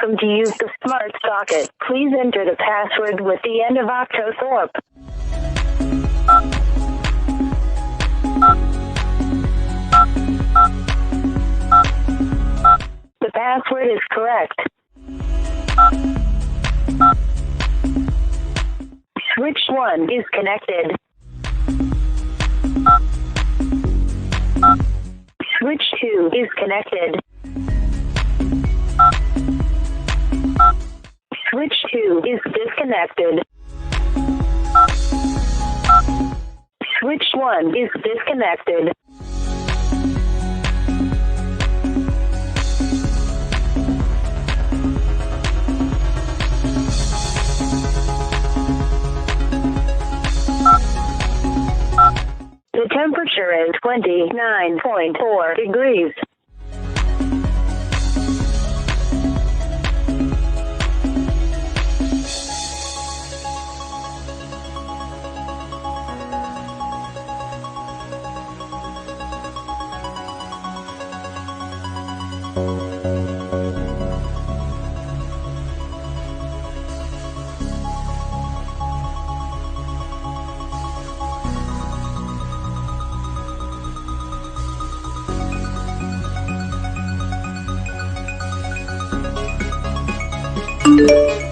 welcome to use the Smart Socket. Please enter the password with the end of Octothorpe. The password is correct. Switch 1 is connected. Switch 2 is connected. Switch 2 is disconnected. Switch 1 is disconnected. The temperature is 29.4 degrees. Thank you.